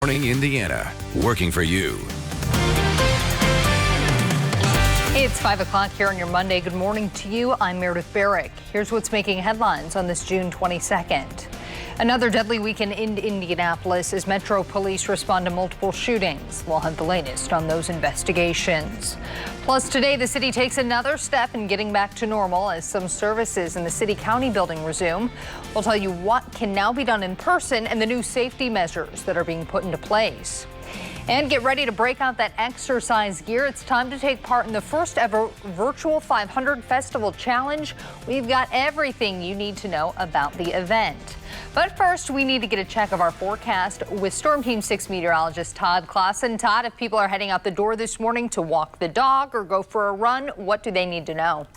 Morning Indiana, working for you. Hey, it's 5 o'clock here on your Monday. Good morning to you. I'm Meredith Barrick. Here's what's making headlines on this June 22nd. Another deadly weekend in Indianapolis as Metro Police respond to multiple shootings. We'll have the latest on those investigations. Plus today, the city takes another step in getting back to normal as some services in the city-county building resume. We'll tell you what can now be done in person and the new safety measures that are being put into place. And get ready to break out that exercise gear. It's time to take part in the first ever virtual 500 Festival Challenge. We've got everything you need to know about the event. But first, we need to get a check of our forecast with Storm Team 6 meteorologist Todd Clausen. Todd, if people are heading out the door this morning to walk the dog or go for a run, what do they need to know?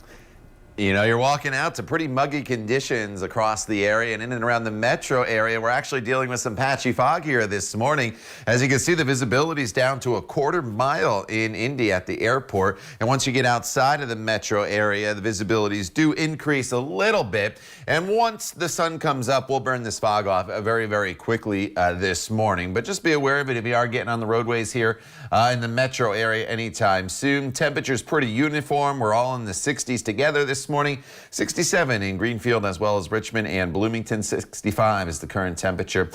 You know, you're walking out to pretty muggy conditions across the area and in and around the metro area. We're actually dealing with some patchy fog here this morning. As you can see, the visibility is down to a quarter mile in Indy at the airport. And once you get outside of the metro area, the visibilities do increase a little bit. And once the sun comes up, we'll burn this fog off very, very quickly this morning. But just be aware of it if you are getting on the roadways here in the metro area anytime soon. Temperature's pretty uniform. We're all in the 60s together this morning. 67 in Greenfield as well as Richmond and Bloomington. 65 is the current temperature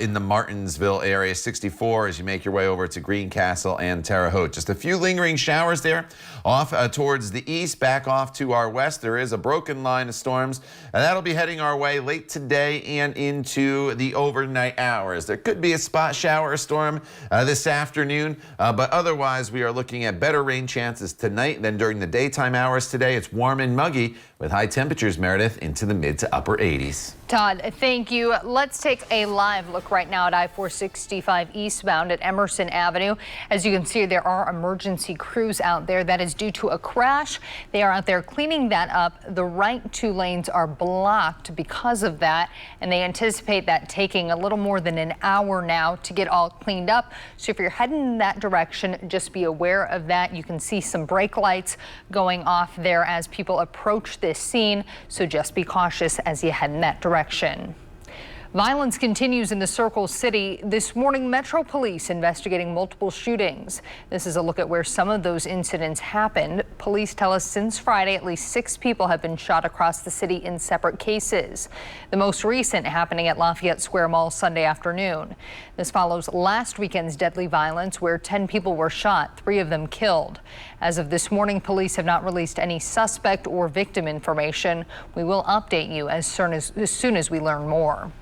in the Martinsville area. 64 as you make your way over to Greencastle and Terre Haute. Just a few lingering showers there off towards the east, back off to our west. There is a broken line of storms, and that'll be heading our way late today and into the overnight hours. There could be a spot shower or storm this afternoon, but otherwise we are looking at better rain chances tonight than during the daytime hours today. It's warm and muggy with high temperatures, Meredith, into the mid to upper 80s. Todd, thank you. Let's take a live look right now at I-465 eastbound at Emerson Avenue. As you can see, there are emergency crews out there. That is due to a crash. They are out there cleaning that up. The right two lanes are blocked because of that, and they anticipate that taking a little more than an hour now to get all cleaned up. So if you're heading in that direction, just be aware of that. You can see some brake lights going off there as people approach this scene, so just be cautious as you head in that direction. Violence continues in the Circle City. This morning, Metro Police investigating multiple shootings. This is a look at where some of those incidents happened. Police tell us since Friday, at least 6 people have been shot across the city in separate cases. The most recent happening at Lafayette Square Mall Sunday afternoon. This follows last weekend's deadly violence where 10 people were shot, 3 of them killed. As of this morning, police have not released any suspect or victim information. We will update you as soon as we learn more.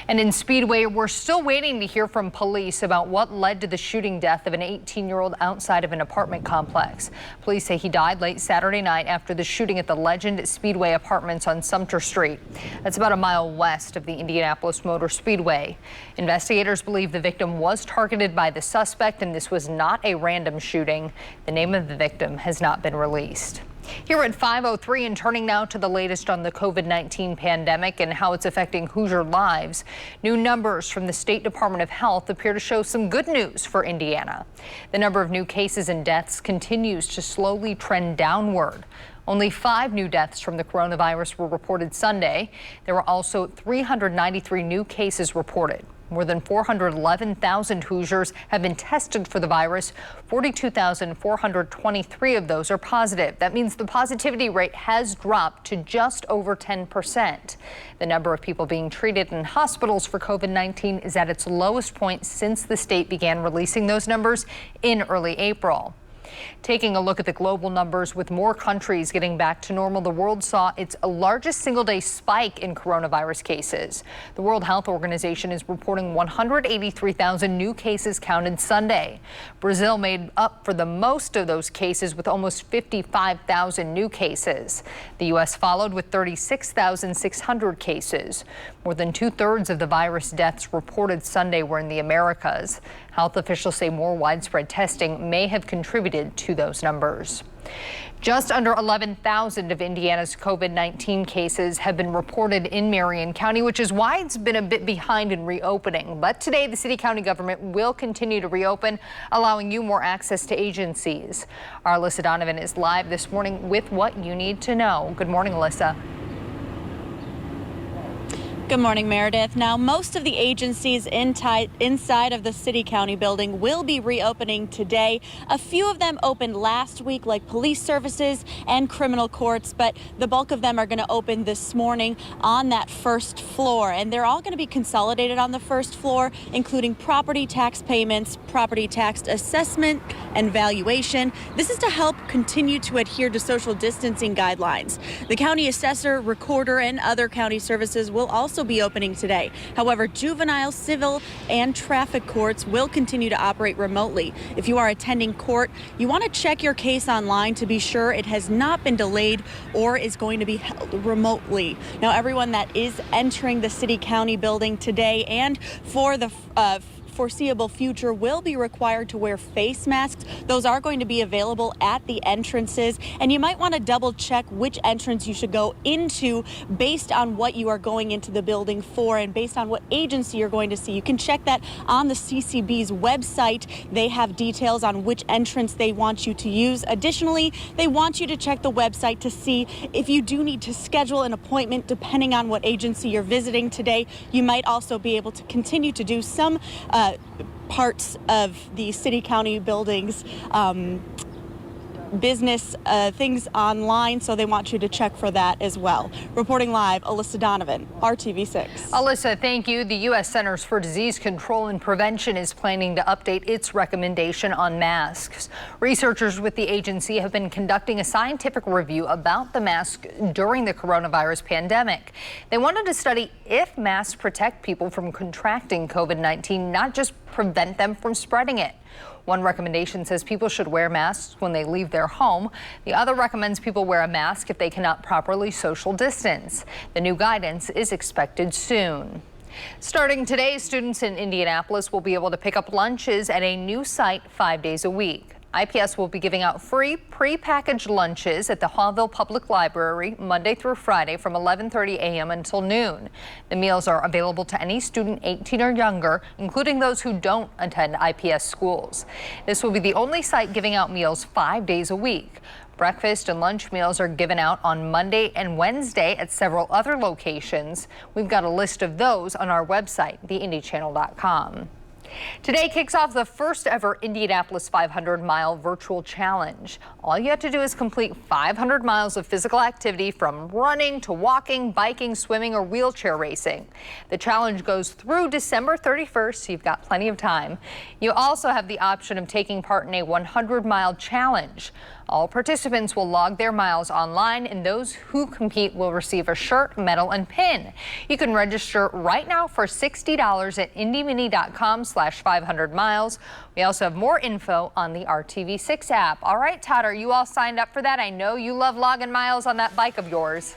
And in Speedway, we're still waiting to hear from police about what led to the shooting death of an 18-year-old outside of an apartment complex. Police say he died late Saturday night after the shooting at the Legend Speedway Apartments on Sumter Street. That's about a mile west of the Indianapolis Motor Speedway. Investigators believe the victim was targeted by the suspect, and this was not a random shooting. The name of the victim has not been released. Here at 5:03 and turning now to the latest on the COVID-19 pandemic and how it's affecting Hoosier lives. New numbers from the State Department of Health appear to show some good news for Indiana. The number of new cases and deaths continues to slowly trend downward. Only 5 new deaths from the coronavirus were reported Sunday. There were also 393 new cases reported. More than 411,000 Hoosiers have been tested for the virus. 42,423 of those are positive. That means the positivity rate has dropped to just over 10%. The number of people being treated in hospitals for COVID-19 is at its lowest point since the state began releasing those numbers in early April. Taking a look at the global numbers, with more countries getting back to normal, the world saw its largest single-day spike in coronavirus cases. The World Health Organization is reporting 183,000 new cases counted Sunday. Brazil made up for the most of those cases with almost 55,000 new cases. The U.S. followed with 36,600 cases. More than 2/3 of the virus deaths reported Sunday were in the Americas. Health officials say more widespread testing may have contributed to those numbers. Just under 11,000 of Indiana's COVID-19 cases have been reported in Marion County, which is why it's been a bit behind in reopening. But today, the city-county government will continue to reopen, allowing you more access to agencies. Our Alyssa Donovan is live this morning with what you need to know. Good morning, Alyssa. Good morning, Meredith. Now, most of the agencies inside of the city-county building will be reopening today. A few of them opened last week, like police services and criminal courts, but the bulk of them are going to open this morning on that first floor. And they're all going to be consolidated on the first floor, including property tax payments, property tax assessment and valuation. This is to help continue to adhere to social distancing guidelines. The county assessor, recorder, and other county services will also be opening today. However, juvenile, civil, and traffic courts will continue to operate remotely. If you are attending court, you want to check your case online to be sure it has not been delayed or is going to be held remotely. Now, everyone that is entering the city-county building today and for the foreseeable future will be required to wear face masks. Those are going to be available at the entrances, and you might want to double check which entrance you should go into based on what you are going into the building for and based on what agency you're going to see. You can check that on the CCB's website. They have details on which entrance they want you to use. Additionally, they want you to check the website to see if you do need to schedule an appointment depending on what agency you're visiting today. You might also be able to continue to do some parts of the city-county buildings business things online, so they want you to check for that as well. Reporting live, Alyssa Donovan, RTV6. Alyssa, thank you. The U.S. Centers for Disease Control and Prevention is planning to update its recommendation on masks. Researchers with the agency have been conducting a scientific review about the mask during the coronavirus pandemic. They wanted to study if masks protect people from contracting COVID-19, not just prevent them from spreading it. One recommendation says people should wear masks when they leave their home. The other recommends people wear a mask if they cannot properly social distance. The new guidance is expected soon. Starting today, students in Indianapolis will be able to pick up lunches at a new site 5 days a week. IPS will be giving out free pre-packaged lunches at the Hawville Public Library Monday through Friday from 11:30 a.m. until noon. The meals are available to any student 18 or younger, including those who don't attend IPS schools. This will be the only site giving out meals 5 days a week. Breakfast and lunch meals are given out on Monday and Wednesday at several other locations. We've got a list of those on our website, theindychannel.com. Today kicks off the first ever Indianapolis 500-mile virtual challenge. All you have to do is complete 500 miles of physical activity from running to walking, biking, swimming, or wheelchair racing. The challenge goes through December 31st, so you've got plenty of time. You also have the option of taking part in a 100-mile challenge. All participants will log their miles online, and those who compete will receive a shirt, medal, and pin. You can register right now for $60 at indymini.com/500 miles. We also have more info on the RTV6 app. All right, Todd, are you all signed up for that? I know you love logging miles on that bike of yours.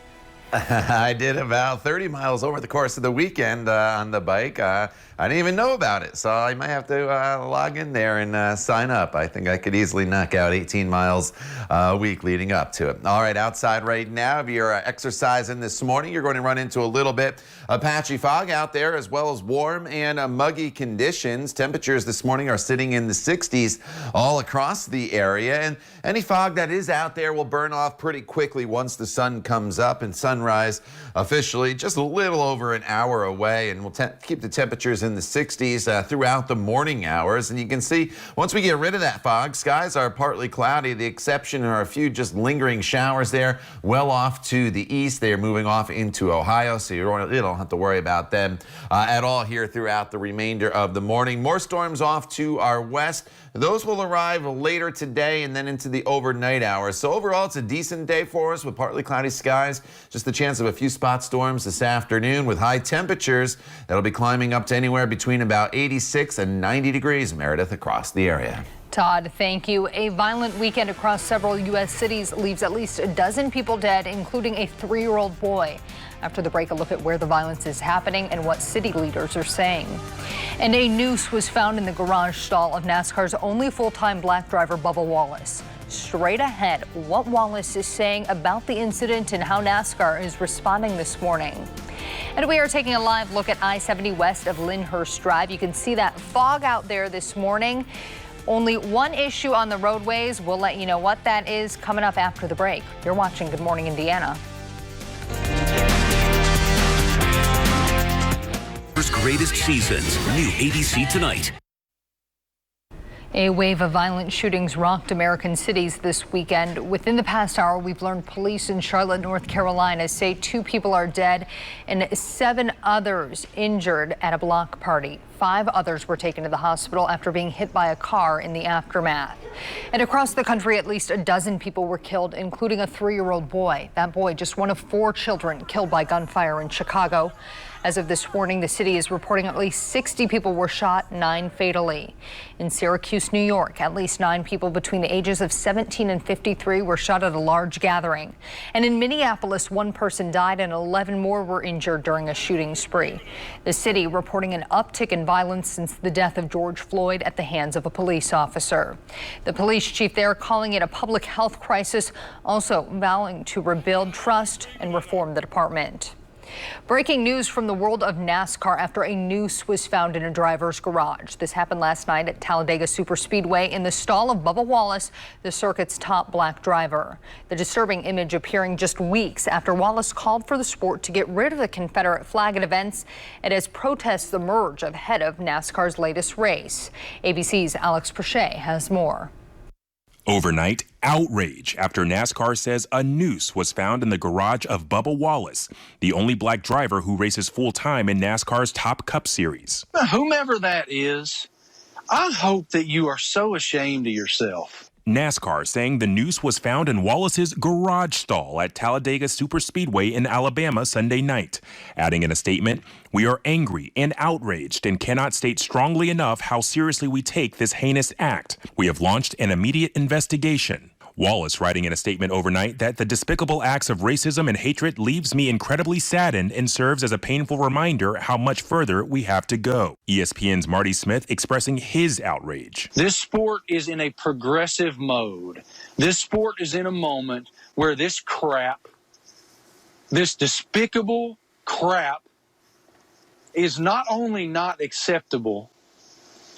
I did about 30 miles over the course of the weekend on the bike. I didn't even know about it, so I might have to log in there and sign up. I think I could easily knock out 18 miles a week leading up to it. All right, outside right now, if you're exercising this morning, you're going to run into a little bit of patchy fog out there, as well as warm and muggy conditions. Temperatures this morning are sitting in the 60s all across the area, and any fog that is out there will burn off pretty quickly once the sun comes up, and sunrise officially just a little over an hour away, and we'll keep the temperatures in the 60s throughout the morning hours. And you can see once we get rid of that fog, skies are partly cloudy. The exception are a few just lingering showers there well off to the east. They are moving off into Ohio, so you don't have to worry about them at all here throughout the remainder of the morning. More storms off to our west. Those will arrive later today and then into the overnight hours. So overall, it's a decent day for us with partly cloudy skies. Just the chance of a few spot storms this afternoon with high temperatures that'll be climbing up to anywhere between about 86 and 90 degrees, Meredith, across the area. Todd, thank you. A violent weekend across several U.S. cities leaves at least a dozen people dead, including a 3-year-old boy. After the break, a look at where the violence is happening and what city leaders are saying. And a noose was found in the garage stall of NASCAR's only full-time black driver, Bubba Wallace. Straight ahead, what Wallace is saying about the incident and how NASCAR is responding this morning. And we are taking a live look at I-70 west of Lyndhurst Drive. You can see that fog out there this morning. Only one issue on the roadways. We'll let you know what that is coming up after the break. You're watching Good Morning Indiana. Greatest seasons. New ABC tonight. A wave of violent shootings rocked American cities this weekend. Within the past hour, we've learned police in Charlotte, North Carolina say 2 people are dead and 7 others injured at a block party. 5 others were taken to the hospital after being hit by a car in the aftermath. And across the country, at least a dozen people were killed, including a 3-year-old boy. That boy, just one of 4 children killed by gunfire in Chicago. As of this morning, the city is reporting at least 60 people were shot, 9 fatally. In Syracuse, New York, at least 9 people between the ages of 17 and 53 were shot at a large gathering. And in Minneapolis, 1 person died and 11 more were injured during a shooting spree. The city reporting an uptick in violence since the death of George Floyd at the hands of a police officer. The police chief there calling it a public health crisis, also vowing to rebuild trust and reform the department. Breaking news from the world of NASCAR after a noose was found in a driver's garage. This happened last night at Talladega Superspeedway in the stall of Bubba Wallace, the circuit's top black driver. The disturbing image appearing just weeks after Wallace called for the sport to get rid of the Confederate flag at events and as protests emerge ahead of NASCAR's latest race. ABC's Alex Prochet has more. Overnight, outrage after NASCAR says a noose was found in the garage of Bubba Wallace, the only black driver who races full-time in NASCAR's Top Cup Series. Whomever that is, I hope that you are so ashamed of yourself. NASCAR saying the noose was found in Wallace's garage stall at Talladega Superspeedway in Alabama Sunday night. Adding in a statement, "We are angry and outraged and cannot state strongly enough how seriously we take this heinous act. We have launched an immediate investigation." Wallace writing in a statement overnight that the despicable acts of racism and hatred leaves me incredibly saddened and serves as a painful reminder how much further we have to go. ESPN's Marty Smith expressing his outrage. This sport is in a progressive mode. This sport is in a moment where this crap, this despicable crap, is not only not acceptable,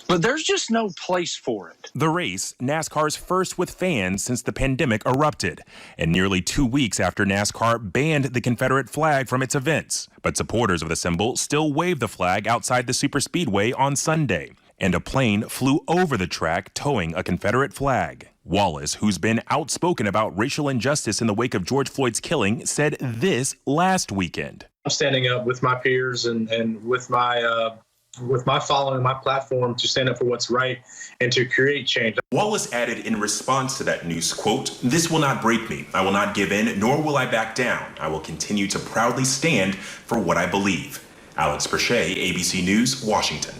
but there's just no place for it. The race, NASCAR's first with fans since the pandemic erupted, and nearly 2 weeks after NASCAR banned the Confederate flag from its events. But supporters of the symbol still waved the flag outside the superspeedway on Sunday, and a plane flew over the track towing a Confederate flag. Wallace, who's been outspoken about racial injustice in the wake of George Floyd's killing, said this last weekend. I'm standing up with my peers and with my following, my platform, to stand up for what's right and to create change. Wallace added in response to that news, quote, "This will not break me. I will not give in, nor will I back down. I will continue to proudly stand for what I believe." Alex Prochet, ABC News, Washington.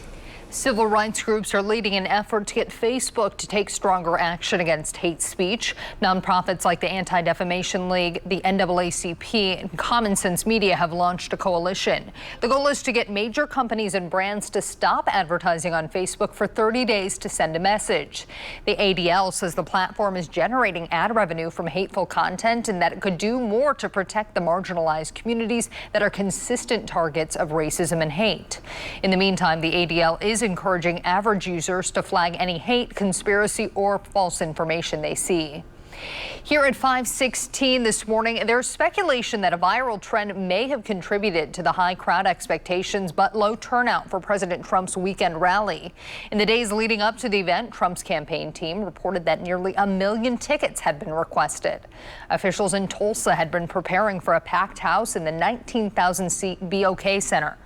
Civil rights groups are leading an effort to get Facebook to take stronger action against hate speech. Nonprofits like the Anti-Defamation League, the NAACP, and Common Sense Media have launched a coalition. The goal is to get major companies and brands to stop advertising on Facebook for 30 days to send a message. The ADL says the platform is generating ad revenue from hateful content and that it could do more to protect the marginalized communities that are consistent targets of racism and hate. In the meantime, the ADL is encouraging average users to flag any hate, conspiracy, or false information they see. Here at 5:16 this morning, there's speculation that a viral trend may have contributed to the high crowd expectations but low turnout for President Trump's weekend rally. In the days leading up to the event, Trump's campaign team reported that nearly 1 million tickets had been requested. Officials in Tulsa had been preparing for a packed house in the 19,000-seat BOK Center.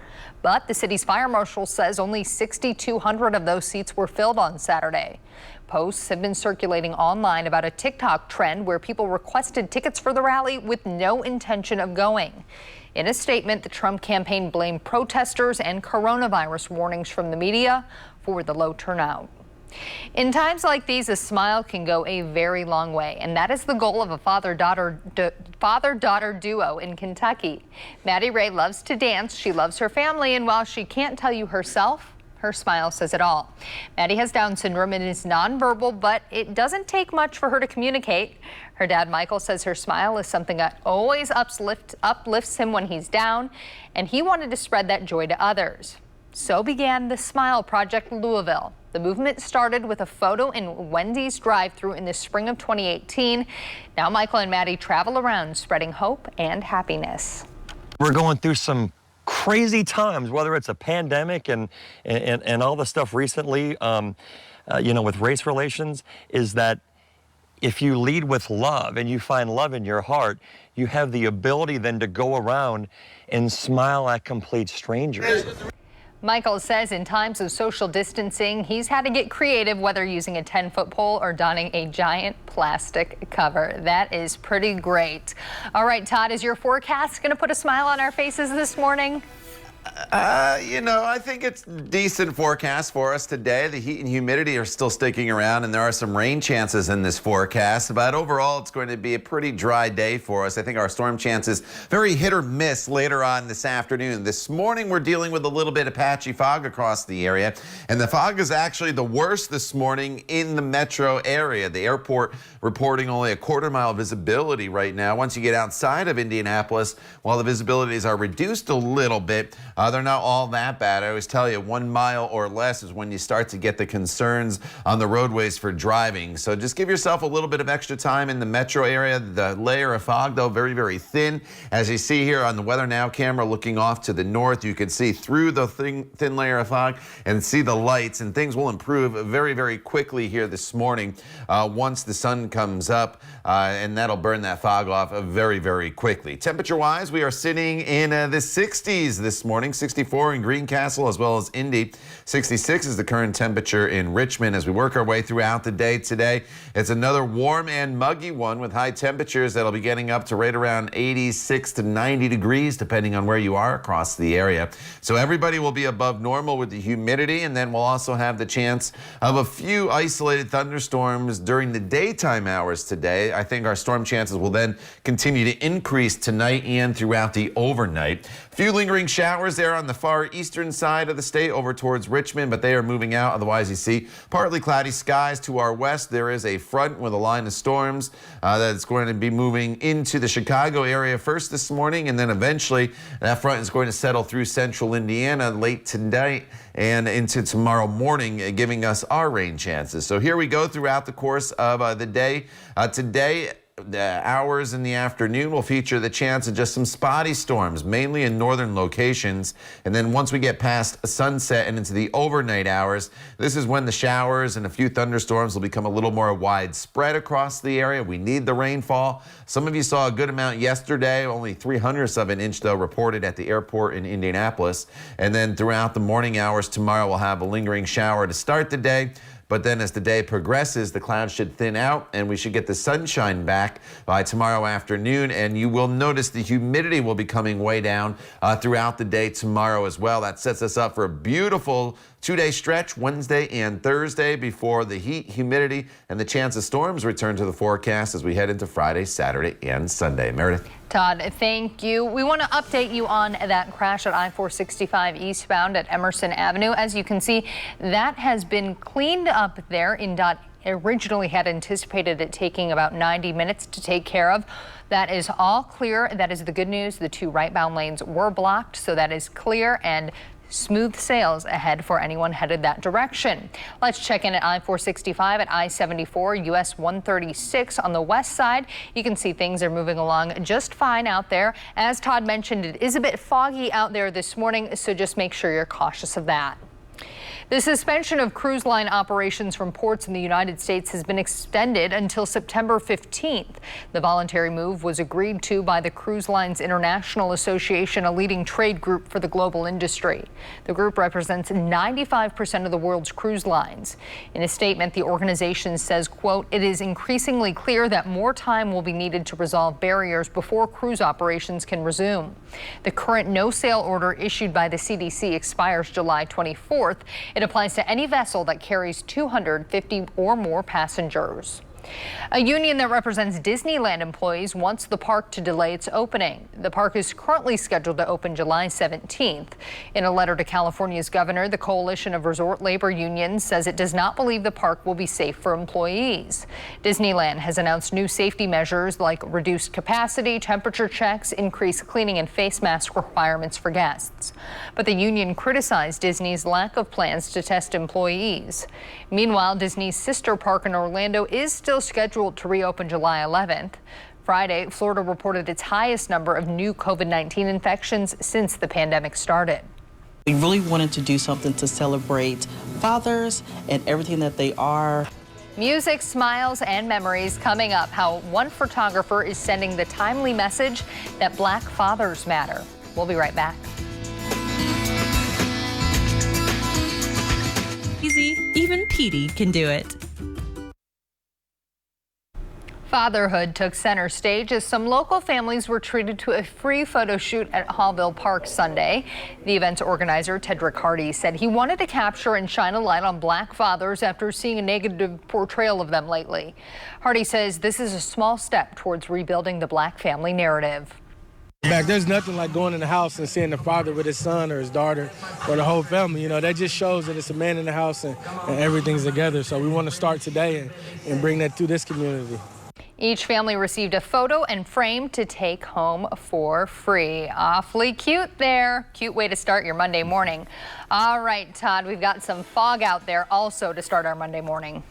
But the city's fire marshal says only 6,200 of those seats were filled on Saturday. Posts have been circulating online about a TikTok trend where people requested tickets for the rally with no intention of going. In a statement, the Trump campaign blamed protesters and coronavirus warnings from the media for the low turnout. In times like these, a smile can go a very long way, and that is the goal of a father-daughter duo in Kentucky. Maddie Ray loves to dance, she loves her family, and while she can't tell you herself, her smile says it all. Maddie has Down syndrome and is nonverbal, but it doesn't take much for her to communicate. Her dad, Michael, says her smile is something that always uplifts him when he's down, and he wanted to spread that joy to others. So began the Smile Project Louisville. The movement started with a photo in Wendy's drive-thru in the spring of 2018. Now Michael and Maddie travel around spreading hope and happiness. We're going through some crazy times, whether it's a pandemic and all the stuff recently, with race relations, is that if you lead with love and you find love in your heart, you have the ability then to go around and smile at complete strangers. Michael says in times of social distancing, he's had to get creative, whether using a 10-foot pole or donning a giant plastic cover. That is pretty great. All right, Todd, is your forecast going to put a smile on our faces this morning? I think it's decent forecast for us today. The heat and humidity are still sticking around, and there are some rain chances in this forecast. But overall, it's going to be a pretty dry day for us. I think our storm chances very hit or miss later on this afternoon. This morning, we're dealing with a little bit of patchy fog across the area, and the fog is actually the worst this morning in the metro area. The airport reporting only a quarter-mile visibility right now. Once you get outside of Indianapolis, while the visibilities are reduced a little bit, they're not all that bad. I always tell you 1 mile or less is when you start to get the concerns on the roadways for driving. So just give yourself a little bit of extra time in the metro area. The layer of fog, though, very, very thin. As you see here on the Weather Now camera looking off to the north, you can see through the thin layer of fog and see the lights, and things will improve very, very quickly here this morning once the sun comes up, and that'll burn that fog off very, very quickly. Temperature-wise, we are sitting in the 60s this morning. 64 in Greencastle as well as Indy. 66 is the current temperature in Richmond. As we work our way throughout the day today, it's another warm and muggy one with high temperatures that'll be getting up to right around 86 to 90 degrees depending on where you are across the area. So everybody will be above normal with the humidity, and then we'll also have the chance of a few isolated thunderstorms during the daytime hours today. I think our storm chances will then continue to increase tonight and throughout the overnight. A few lingering showers there on the far eastern side of the state over towards Richmond, but they are moving out. Otherwise, you see partly cloudy skies to our west. There is a front with a line of storms that's going to be moving into the Chicago area first this morning, and then eventually that front is going to settle through central Indiana late tonight and into tomorrow morning, giving us our rain chances. So here we go throughout the course of the day. Today, the hours in the afternoon will feature the chance of just some spotty storms, mainly in northern locations. And then once we get past sunset and into the overnight hours, this is when the showers and a few thunderstorms will become a little more widespread across the area. We need the rainfall. Some of you saw a good amount yesterday, only 0.03 of an inch though reported at the airport in Indianapolis. And then throughout the morning hours tomorrow, we'll have a lingering shower to start the day. But then as the day progresses, the clouds should thin out and we should get the sunshine back by tomorrow afternoon. And you will notice the humidity will be coming way down throughout the day tomorrow as well. That sets us up for a beautiful two-day stretch Wednesday and Thursday before the heat, humidity, and the chance of storms return to the forecast as we head into Friday, Saturday, and Sunday. Meredith. Todd, thank you. We want to update you on that crash at I-465 eastbound at Emerson Avenue. As you can see, that has been cleaned up there. INDOT originally had anticipated it taking about 90 minutes to take care of. That is all clear. That is the good news. The two right-bound lanes were blocked, so that is clear and smooth sails ahead for anyone headed that direction. Let's check in at I-465 at I-74 US 136 on the west side. You can see things are moving along just fine out there. As Todd mentioned, it is a bit foggy out there this morning, so just make sure you're cautious of that. The suspension of cruise line operations from ports in the United States has been extended until September 15th. The voluntary move was agreed to by the Cruise Lines International Association, a leading trade group for the global industry. The group represents 95% of the world's cruise lines. In a statement, the organization says, quote, "It is increasingly clear that more time will be needed to resolve barriers before cruise operations can resume." The current no-sail order issued by the CDC expires July 24th. It applies to any vessel that carries 250 or more passengers. A union that represents Disneyland employees wants the park to delay its opening. The park is currently scheduled to open July 17th. In a letter to California's governor, the Coalition of Resort Labor Unions says it does not believe the park will be safe for employees. Disneyland has announced new safety measures like reduced capacity, temperature checks, increased cleaning and face mask requirements for guests. But the union criticized Disney's lack of plans to test employees. Meanwhile, Disney's sister park in Orlando is still scheduled to reopen July 11th. Friday, Florida reported its highest number of new COVID-19 infections since the pandemic started. We really wanted to do something to celebrate fathers and everything that they are. Music, smiles, and memories coming up. How one photographer is sending the timely message that Black fathers matter. We'll be right back. Easy, even Petey can do it. Fatherhood took center stage as some local families were treated to a free photo shoot at Hallville Park Sunday. The event's organizer, Tedrick Hardy, said he wanted to capture and shine a light on Black fathers after seeing a negative portrayal of them lately. Hardy says this is a small step towards rebuilding the Black family narrative. There's nothing like going in the house and seeing the father with his son or his daughter or the whole family. You know, that just shows that it's a man in the house and everything's together. So we want to start today and bring that to this community. Each family received a photo and frame to take home for free. Awfully cute there. Cute way to start your Monday morning. All right, Todd, we've got some fog out there also to start our Monday morning.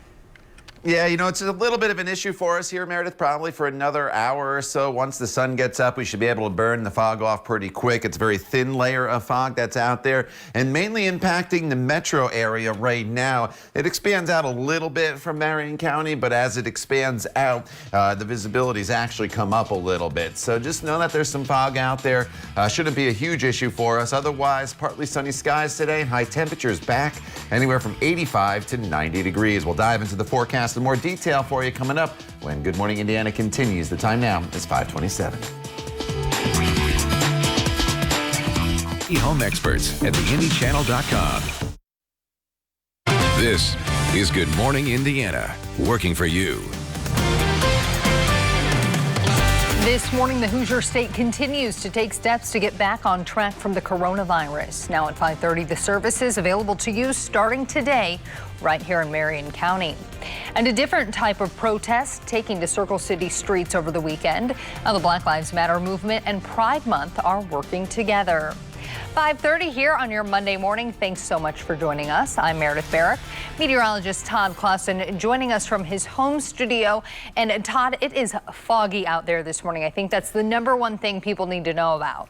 Yeah, you know, it's a little bit of an issue for us here, Meredith, probably for another hour or so. Once the sun gets up, we should be able to burn the fog off pretty quick. It's a very thin layer of fog that's out there and mainly impacting the metro area right now. It expands out a little bit from Marion County, but as it expands out, the visibility's actually come up a little bit. So just know that there's some fog out there. Shouldn't be a huge issue for us. Otherwise, partly sunny skies today and high temperatures back anywhere from 85 to 90 degrees. We'll dive into the forecast in more detail for you coming up when Good Morning Indiana continues. The time now is 5:27. Home experts at theindychannel.com. This is Good Morning Indiana, working for you. This morning, the Hoosier State continues to take steps to get back on track from the coronavirus. Now at 5:30, the services available to you starting today right here in Marion County. And a different type of protest taking to Circle City streets over the weekend. Now the Black Lives Matter movement and Pride Month are working together. 5:30 here on your Monday morning. Thanks so much for joining us. I'm Meredith Barrick. Meteorologist Todd Clausen joining us from his home studio. And Todd, it is foggy out there this morning. I think that's the number one thing people need to know about.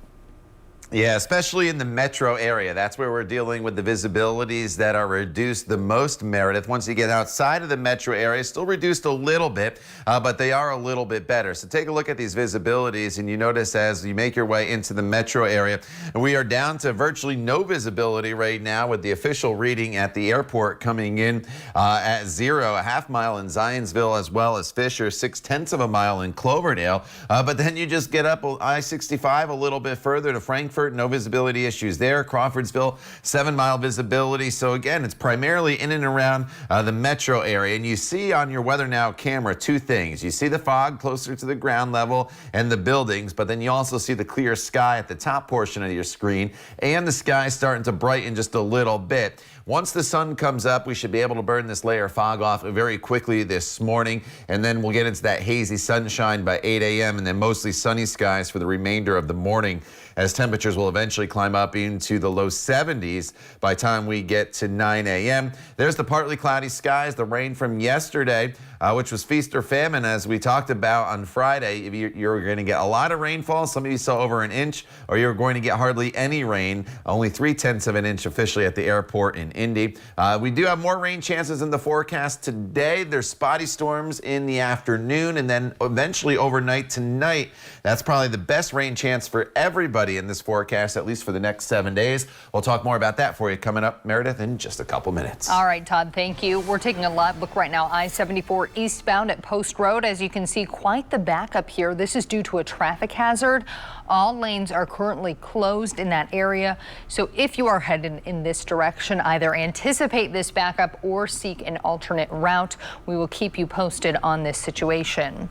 Yeah, especially in the metro area. That's where we're dealing with the visibilities that are reduced the most, Meredith. Once you get outside of the metro area, still reduced a little bit, but they are a little bit better. So take a look at these visibilities, and you notice as you make your way into the metro area, we are down to virtually no visibility right now with the official reading at the airport coming in at 0, a half mile in Zionsville as well as Fisher, 0.6 of a mile in Cloverdale. But then you just get up I-65 a little bit further to Frankfurt. No visibility issues there. Crawfordsville, 7-mile visibility. So again, it's primarily in and around the metro area. And you see on your Weather Now camera two things. You see the fog closer to the ground level and the buildings, but then you also see the clear sky at the top portion of your screen and the sky starting to brighten just a little bit. Once the sun comes up, we should be able to burn this layer of fog off very quickly this morning, and then we'll get into that hazy sunshine by 8 a.m. and then mostly sunny skies for the remainder of the morning as temperatures will eventually climb up into the low 70s by the time we get to 9 a.m. There's the partly cloudy skies, the rain from yesterday, which was feast or famine, as we talked about on Friday. You're going to get a lot of rainfall. Some of you saw over an inch, or you're going to get hardly any rain, only 0.3 of an inch officially at the airport in Indy. We do have more rain chances in the forecast today. There's spotty storms in the afternoon, and then eventually overnight tonight. That's probably the best rain chance for everybody in this forecast, at least for the next 7 days. We'll talk more about that for you coming up, Meredith, in just a couple minutes. All right, Todd, thank you. We're taking a live look right now, I-74 eastbound at Post Road. As you can see, quite the backup here. This is due to a traffic hazard. All lanes are currently closed in that area. So if you are headed in this direction, either anticipate this backup or seek an alternate route. We will keep you posted on this situation.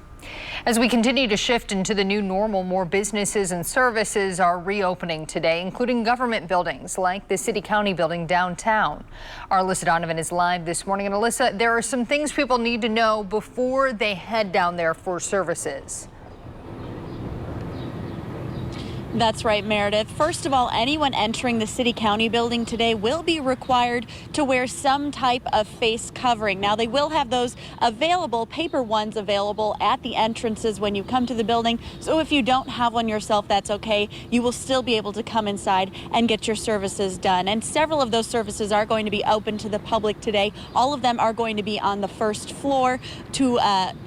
As we continue to shift into the new normal, more businesses and services are reopening today, including government buildings like the City County building downtown. Our Alyssa Donovan is live this morning. And Alyssa, there are some things people need to know before they head down there for services. That's right, Meredith. First of all, anyone entering the city-county building today will be required to wear some type of face covering. Now, they will have those available, paper ones available at the entrances when you come to the building. So if you don't have one yourself, that's okay. You will still be able to come inside and get your services done. And several of those services are going to be open to the public today. All of them are going to be on the first floor to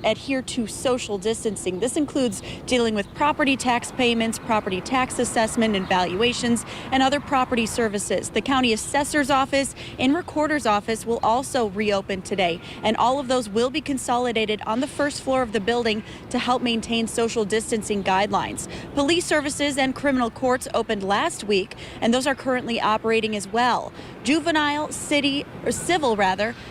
adhere to social distancing. This includes dealing with property tax payments, property tax assessment and valuations, and other property services. The county assessor's office and recorder's office will also reopen today, and all of those will be consolidated on the first floor of the building to help maintain social distancing guidelines. Police services and criminal courts opened last week, and those are currently operating as well. Juvenile, civil,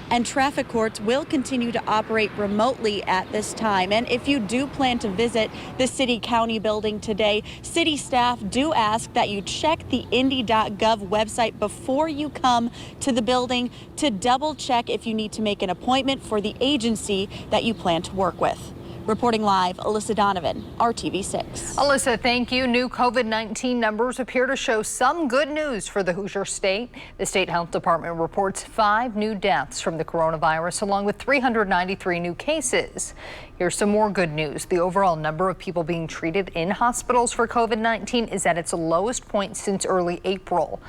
and traffic courts will continue to operate remotely at this time. And if you do plan to visit the city-county building today, city staff do ask that you check the Indy.gov website before you come to the building to double check if you need to make an appointment for the agency that you plan to work with. Reporting live, Alyssa Donovan, RTV6. Alyssa, thank you. New COVID-19 numbers appear to show some good news for the Hoosier State. The state health department reports 5 new deaths from the coronavirus, along with 393 new cases. Here's some more good news. The overall number of people being treated in hospitals for COVID-19 is at its lowest point since early April.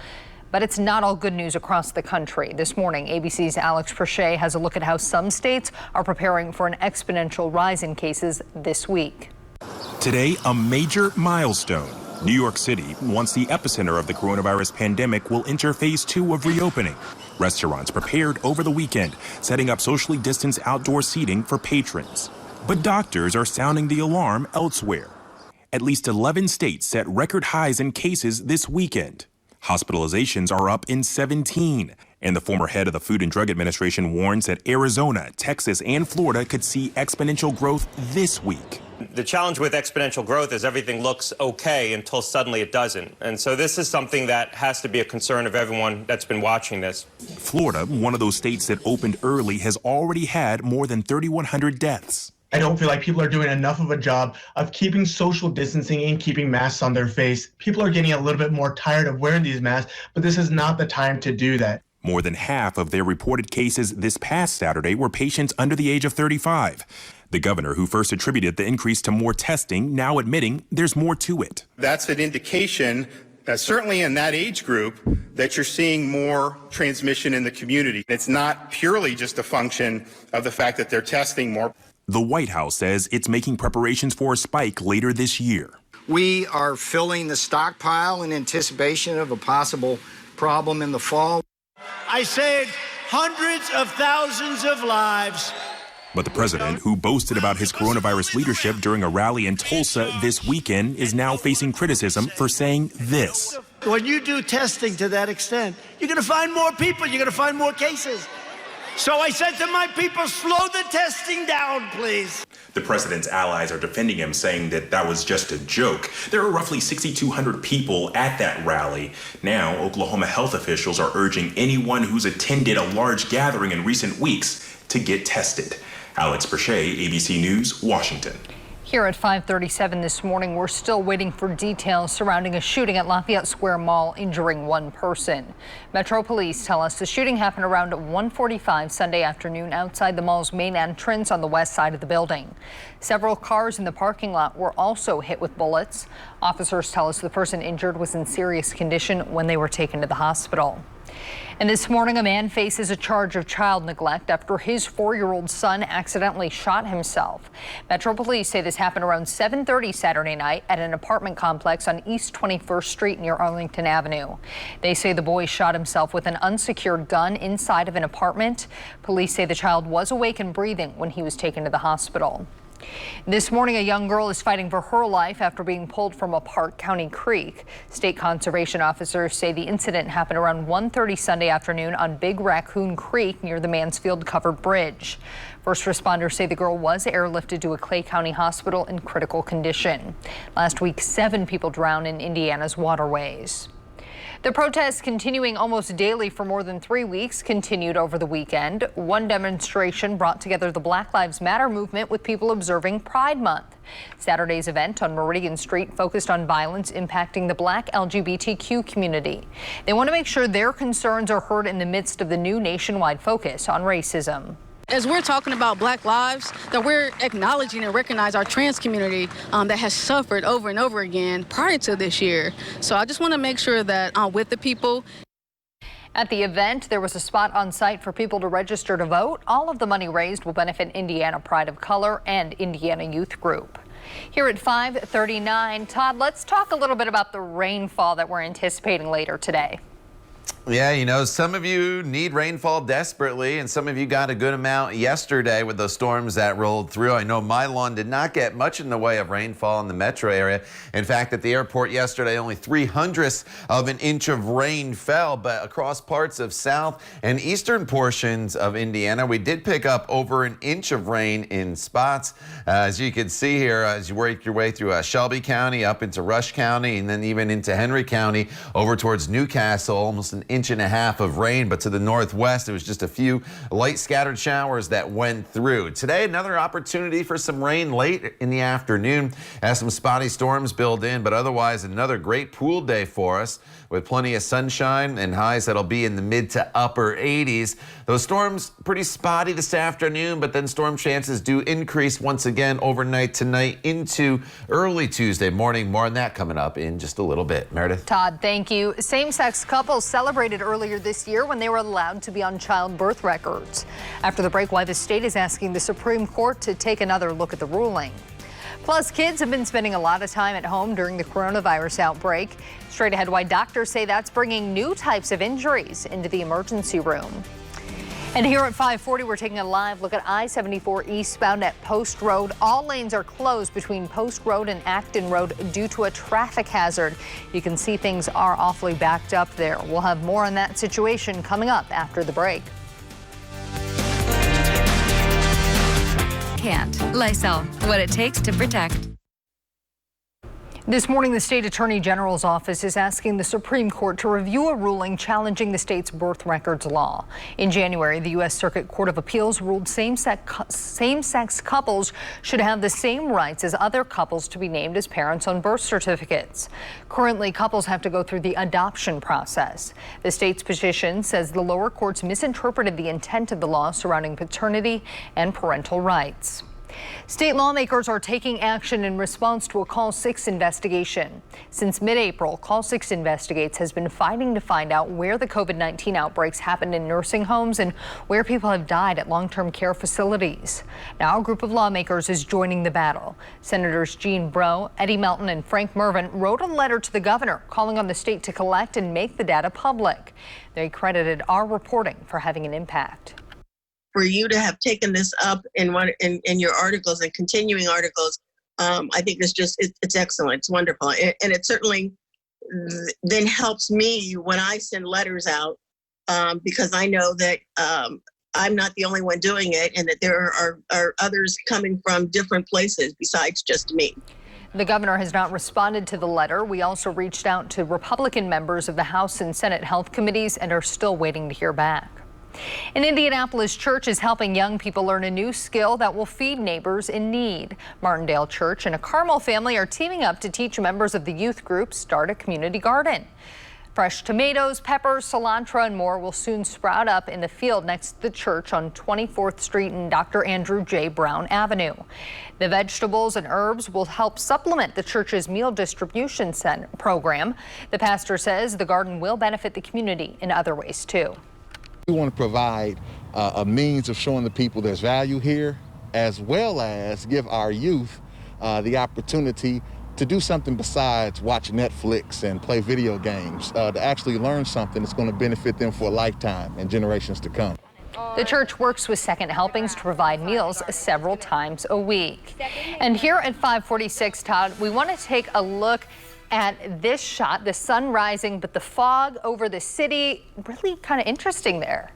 But it's not all good news across the country. This morning, ABC's Alex Perche has a look at how some states are preparing for an exponential rise in cases this week. Today, a major milestone. New York City, once the epicenter of the coronavirus pandemic, will enter phase 2 of reopening. Restaurants prepared over the weekend, setting up socially distanced outdoor seating for patrons. But doctors are sounding the alarm elsewhere. At least 11 states set record highs in cases this weekend. Hospitalizations are up in 17. And the former head of the Food and Drug Administration warns that Arizona, Texas, and Florida could see exponential growth this week. The challenge with exponential growth is everything looks okay until suddenly it doesn't. And so this is something that has to be a concern of everyone that's been watching this. Florida, one of those states that opened early, has already had more than 3,100 deaths. I don't feel like people are doing enough of a job of keeping social distancing and keeping masks on their face. People are getting a little bit more tired of wearing these masks, but this is not the time to do that. More than half of their reported cases this past Saturday were patients under the age of 35. The governor, who first attributed the increase to more testing, now admitting there's more to it. That's an indication that certainly in that age group that you're seeing more transmission in the community. It's not purely just a function of the fact that they're testing more. The White House says it's making preparations for a spike later this year. We are filling the stockpile in anticipation of a possible problem in the fall. I saved hundreds of thousands of lives. But the president, who boasted about his coronavirus leadership during a rally in Tulsa this weekend, is now facing criticism for saying this. When you do testing to that extent, you're going to find more people, you're going to find more cases. So I said to my people, slow the testing down, please. The president's allies are defending him, saying that that was just a joke. There are roughly 6,200 people at that rally. Now, Oklahoma health officials are urging anyone who's attended a large gathering in recent weeks to get tested. Alex Perche, ABC News, Washington. Here at 5:37 this morning, we're still waiting for details surrounding a shooting at Lafayette Square Mall, injuring one person. Metro Police tell us the shooting happened around 1:45 Sunday afternoon outside the mall's main entrance on the west side of the building. Several cars in the parking lot were also hit with bullets. Officers tell us the person injured was in serious condition when they were taken to the hospital. And this morning, a man faces a charge of child neglect after his 4-year-old son accidentally shot himself. Metro Police say this happened around 7:30 Saturday night at an apartment complex on East 21st Street near Arlington Avenue. They say the boy shot himself with an unsecured gun inside of an apartment. Police say the child was awake and breathing when he was taken to the hospital. This morning, a young girl is fighting for her life after being pulled from a Park County creek. State conservation officers say the incident happened around 1:30 Sunday afternoon on Big Raccoon Creek near the Mansfield Covered Bridge. First responders say the girl was airlifted to a Clay County hospital in critical condition. Last week, 7 people drowned in Indiana's waterways. The protests continuing almost daily for more than 3 weeks continued over the weekend. One demonstration brought together the Black Lives Matter movement with people observing Pride Month. Saturday's event on Meridian Street focused on violence impacting the Black LGBTQ community. They want to make sure their concerns are heard in the midst of the new nationwide focus on racism. As we're talking about Black lives, that we're acknowledging and recognize our trans community that has suffered over and over again prior to this year. So I just want to make sure that with the people. At the event, there was a spot on site for people to register to vote. All of the money raised will benefit Indiana Pride of Color and Indiana Youth Group. Here at 5:39, Todd, let's talk a little bit about the rainfall that we're anticipating later today. Yeah, you know, some of you need rainfall desperately, and some of you got a good amount yesterday with those storms that rolled through. I know my lawn did not get much in the way of rainfall in the metro area. In fact, at the airport yesterday, only 0.03 of an inch of rain fell, but across parts of south and eastern portions of Indiana, we did pick up over an inch of rain in spots. As you can see here, as you work your way through Shelby County, up into Rush County, and then even into Henry County, over towards Newcastle, almost an inch and a half of rain, but to the northwest, it was just a few light scattered showers that went through. Today, another opportunity for some rain late in the afternoon as some spotty storms build in, but otherwise another great pool day for us with plenty of sunshine and highs that'll be in the mid to upper 80s. Those storms pretty spotty this afternoon, but then storm chances do increase once again overnight tonight into early Tuesday morning. More on that coming up in just a little bit. Meredith. Todd, thank you. Same-sex couples celebrated earlier this year when they were allowed to be on child birth records. After the break, why the state is asking the Supreme Court to take another look at the ruling. Plus, kids have been spending a lot of time at home during the coronavirus outbreak. Straight ahead, why doctors say that's bringing new types of injuries into the emergency room. And here at 5:40, we're taking a live look at I-74 eastbound at Post Road. All lanes are closed between Post Road and Acton Road due to a traffic hazard. You can see things are awfully backed up there. We'll have more on that situation coming up after the break. Lysol, what it takes to protect. This morning, the state attorney general's office is asking the Supreme Court to review a ruling challenging the state's birth records law. In January, the U.S. Circuit Court of Appeals ruled same-sex couples should have the same rights as other couples to be named as parents on birth certificates. Currently, couples have to go through the adoption process. The state's petition says the lower courts misinterpreted the intent of the law surrounding paternity and parental rights. State lawmakers are taking action in response to a Call 6 investigation. Since mid-April, Call 6 Investigates has been fighting to find out where the COVID-19 outbreaks happened in nursing homes and where people have died at long-term care facilities. Now a group of lawmakers is joining the battle. Senators Gene Breaux, Eddie Melton, and Frank Mervyn wrote a letter to the governor calling on the state to collect and make the data public. They credited our reporting for having an impact. For you to have taken this up in your articles and continuing articles, I think it's excellent. It's wonderful. And it certainly then helps me when I send letters out because I know that I'm not the only one doing it and that there are others coming from different places besides just me. The governor has not responded to the letter. We also reached out to Republican members of the House and Senate health committees and are still waiting to hear back. An Indianapolis church is helping young people learn a new skill that will feed neighbors in need. Martindale Church and a Carmel family are teaming up to teach members of the youth group start a community garden. Fresh tomatoes, peppers, cilantro, and more will soon sprout up in the field next to the church on 24th Street and Dr. Andrew J. Brown Avenue. The vegetables and herbs will help supplement the church's meal distribution program. The pastor says the garden will benefit the community in other ways, too. We want to provide a means of showing the people there's value here, as well as give our youth the opportunity to do something besides watch Netflix and play video games, to actually learn something that's going to benefit them for a lifetime and generations to come. The church works with Second Helpings to provide meals several times a week. And here at 546, Todd, we want to take a look at this shot, the sun rising, but the fog over the city, really kind of interesting there.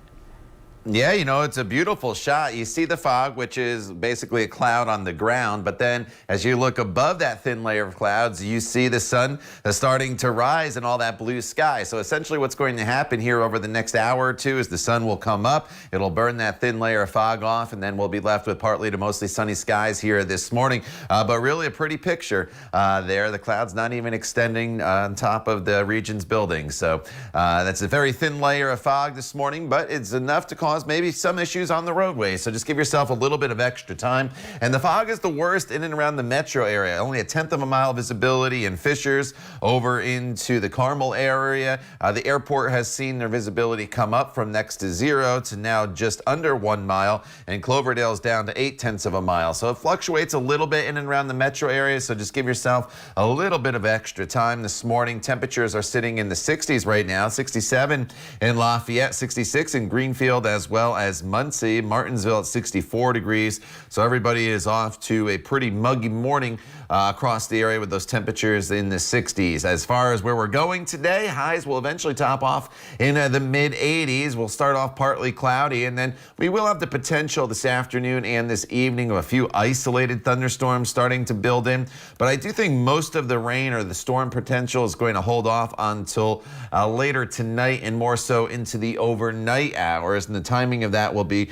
Yeah, you know, it's a beautiful shot. You see the fog, which is basically a cloud on the ground, but then as you look above that thin layer of clouds, you see the sun starting to rise and all that blue sky. So essentially what's going to happen here over the next hour or two is the sun will come up, it'll burn that thin layer of fog off, and then we'll be left with partly to mostly sunny skies here this morning. But really a pretty picture there. The clouds not even extending on top of the region's buildings. So that's a very thin layer of fog this morning, but it's enough to cause maybe some issues on the roadway. So just give yourself a little bit of extra time. And the fog is the worst in and around the metro area. Only a 1/10 of a mile visibility in Fishers over into the Carmel area. The airport has seen their visibility come up from next to 0 to now just under 1 mile, and Cloverdale's down to 8/10 of a mile. So it fluctuates a little bit in and around the metro area. So just give yourself a little bit of extra time this morning. Temperatures are sitting in the 60s right now, 67 in Lafayette, 66 in Greenfield, as well as Muncie. Martinsville at 64 degrees. So everybody is off to a pretty muggy morning across the area with those temperatures in the 60s. As far as where we're going today, highs will eventually top off in the mid 80s. We'll start off partly cloudy, and then we will have the potential this afternoon and this evening of a few isolated thunderstorms starting to build in. But I do think most of the rain or the storm potential is going to hold off until later tonight and more so into the overnight hours. And the timing of that will be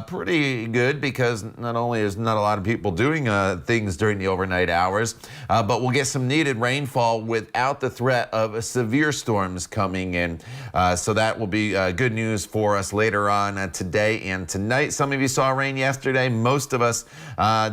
pretty good because not only is not a lot of people doing things during the overnight hours, but we'll get some needed rainfall without the threat of severe storms coming in. So that will be good news for us later on today and tonight. Some of you saw rain yesterday. Most of us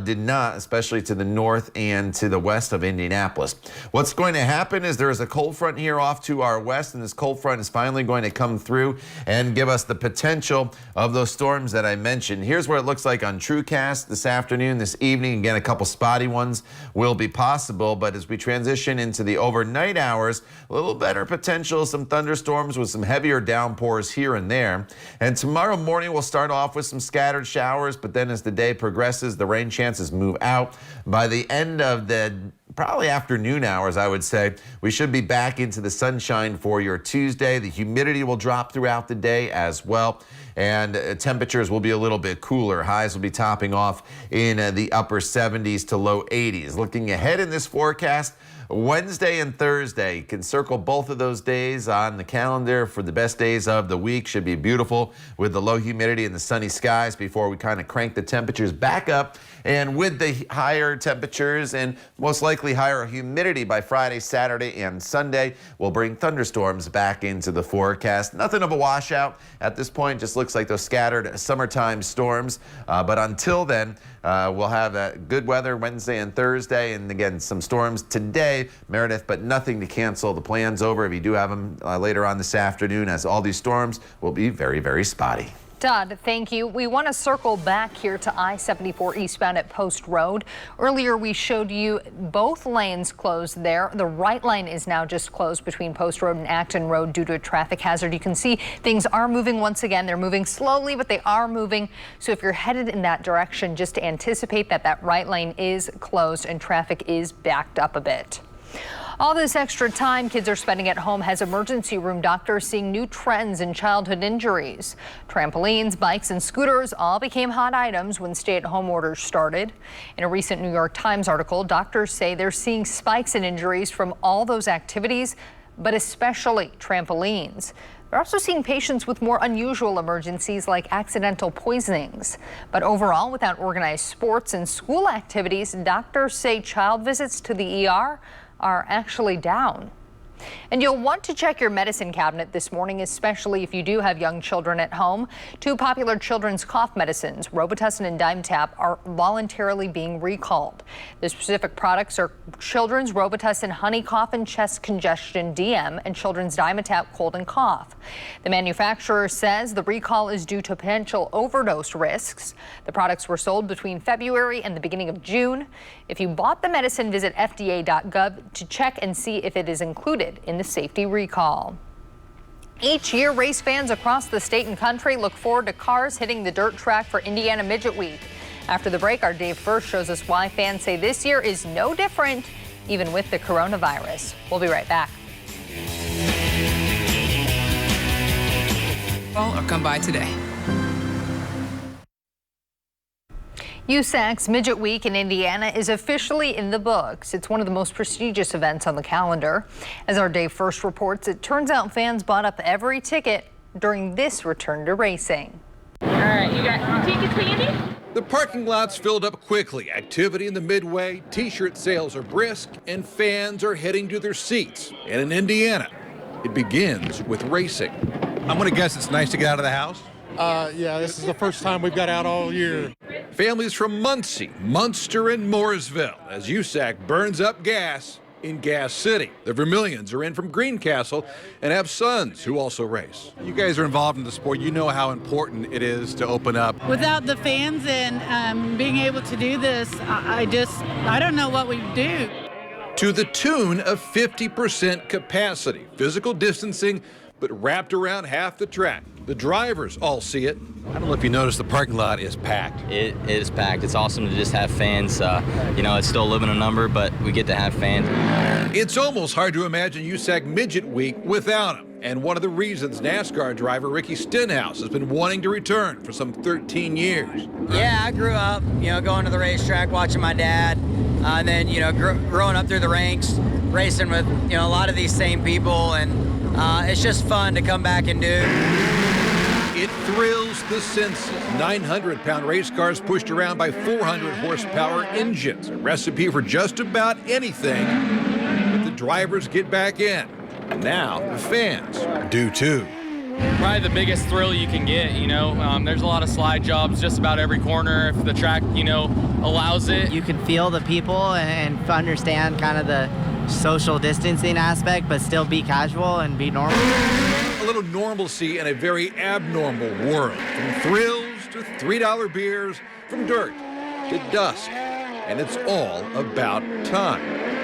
did not, especially to the north and to the west of Indianapolis. What's going to happen is there is a cold front here off to our west, and this cold front is finally going to come through and give us the potential of those storms that I mentioned. Here's what it looks like on TrueCast this afternoon, this evening. Again, a couple spotty ones will be possible, but as we transition into the overnight hours, a little better potential, some thunderstorms with some heavier downpours here and there. And tomorrow morning we'll start off with some scattered showers, but then as the day progresses, the rain chances move out. By the end of the probably afternoon hours, I would say, we should be back into the sunshine for your Tuesday. The humidity will drop throughout the day as well, and temperatures will be a little bit cooler. Highs will be topping off in the upper 70s to low 80s. Looking ahead in this forecast, Wednesday and Thursday, you can circle both of those days on the calendar for the best days of the week. Should be beautiful with the low humidity and the sunny skies before we kind of crank the temperatures back up. And with the higher temperatures and most likely higher humidity by Friday, Saturday, and Sunday, we'll bring thunderstorms back into the forecast. Nothing of a washout at this point, just looks like those scattered summertime storms. But until then, we'll have that good weather Wednesday and Thursday, and again, some storms today, Meredith, but nothing to cancel the plans over if you do have them later on this afternoon, as all these storms will be very, very spotty. Todd, thank you. We want to circle back here to I-74 eastbound at Post Road. Earlier, we showed you both lanes closed there. The right lane is now just closed between Post Road and Acton Road due to a traffic hazard. You can see things are moving once again. They're moving slowly, but they are moving. So if you're headed in that direction, just anticipate that that right lane is closed and traffic is backed up a bit. All this extra time kids are spending at home has emergency room doctors seeing new trends in childhood injuries. Trampolines, bikes, and scooters all became hot items when stay-at-home orders started. In a recent New York Times article, doctors say they're seeing spikes in injuries from all those activities, but especially trampolines. They're also seeing patients with more unusual emergencies like accidental poisonings. But overall, without organized sports and school activities, doctors say child visits to the ER are actually down. And you'll want to check your medicine cabinet this morning, especially if you do have young children at home. Two popular children's cough medicines, Robitussin and Dimetapp, are voluntarily being recalled. The specific products are children's Robitussin honey cough and chest congestion DM and children's Dimetapp cold and cough. The manufacturer says the recall is due to potential overdose risks. The products were sold between February and the beginning of June. If you bought the medicine, visit FDA.gov to check and see if it is included in the safety recall. Each year, race fans across the state and country look forward to cars hitting the dirt track for Indiana Midget Week. After the break, our Dave First shows us why fans say this year is no different, even with the coronavirus. We'll be right back. Or come by today. USAC's Midget Week in Indiana is officially in the books. It's one of the most prestigious events on the calendar. As our Day First reports, it turns out fans bought up every ticket during this return to racing. All right, you got tickets for Indy? The parking lots filled up quickly. Activity in the Midway, t-shirt sales are brisk, and fans are heading to their seats. And in Indiana, it begins with racing. I'm going to guess it's nice to get out of the house. Yeah, this is the first time we've got out all year. Families from Muncie, Munster, and Mooresville as USAC burns up gas in Gas City. The Vermillions are in from Greencastle and have sons who also race. You guys are involved in the sport. You know how important it is to open up. Without the fans and being able to do this, I don't know what we'd do. To the tune of 50% capacity, physical distancing, but wrapped around half the track. The drivers all see it. I don't know if you noticed, the parking lot is packed. It is packed. It's awesome to just have fans. It's still a limited number, but we get to have fans. It's almost hard to imagine USAC Midget Week without them. And one of the reasons NASCAR driver Ricky Stenhouse has been wanting to return for some 13 years. Yeah, I grew up, going to the racetrack, watching my dad, and then, growing up through the ranks, racing with, a lot of these same people, and it's just fun to come back and do. It thrills the senses. 900-pound race cars pushed around by 400-horsepower engines. A recipe for just about anything. But the drivers get back in. And now the fans do too. Probably the biggest thrill you can get, there's a lot of slide jobs just about every corner if the track, allows it. You can feel the people and understand kind of the social distancing aspect, but still be casual and be normal. A little normalcy in a very abnormal world. From thrills to $3 beers, from dirt to dust. And it's all about time.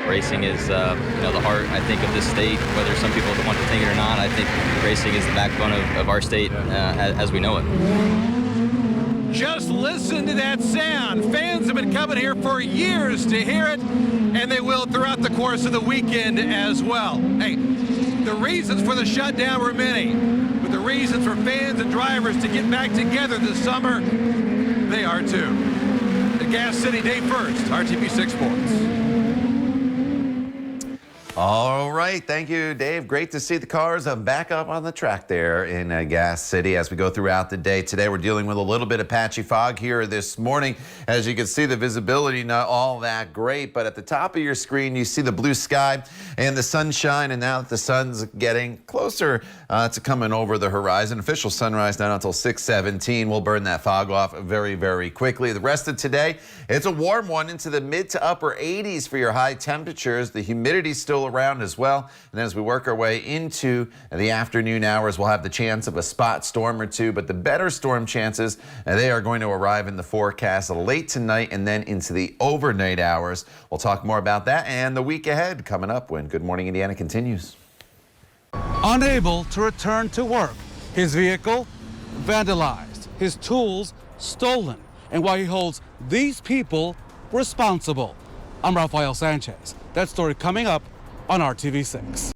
Racing is, the heart, I think, of this state. Whether some people want to think it or not, I think racing is the backbone of our state as we know it. Just listen to that sound. Fans have been coming here for years to hear it, and they will throughout the course of the weekend as well. Hey, the reasons for the shutdown were many, but the reasons for fans and drivers to get back together this summer, they are too. The Gas City Day First, RTV6 Sports. All right, thank you, Dave. Great to see the cars back up on the track there in Gas City as we go throughout the day. Today we're dealing with a little bit of patchy fog here this morning. As you can see, the visibility not all that great, but at the top of your screen you see the blue sky and the sunshine, and now that the sun's getting closer to coming over the horizon. Official sunrise not until 6:17. We'll burn that fog off very, very quickly. The rest of today, it's a warm one into the mid to upper 80s for your high temperatures. The humidity's still around as well. And as we work our way into the afternoon hours, we'll have the chance of a spot storm or two, but the better storm chances, they are going to arrive in the forecast late tonight and then into the overnight hours. We'll talk more about that and the week ahead coming up when Good Morning Indiana continues. Unable to return to work, his vehicle vandalized, his tools stolen, and why he holds these people responsible. I'm Rafael Sanchez. That story coming up on RTV6.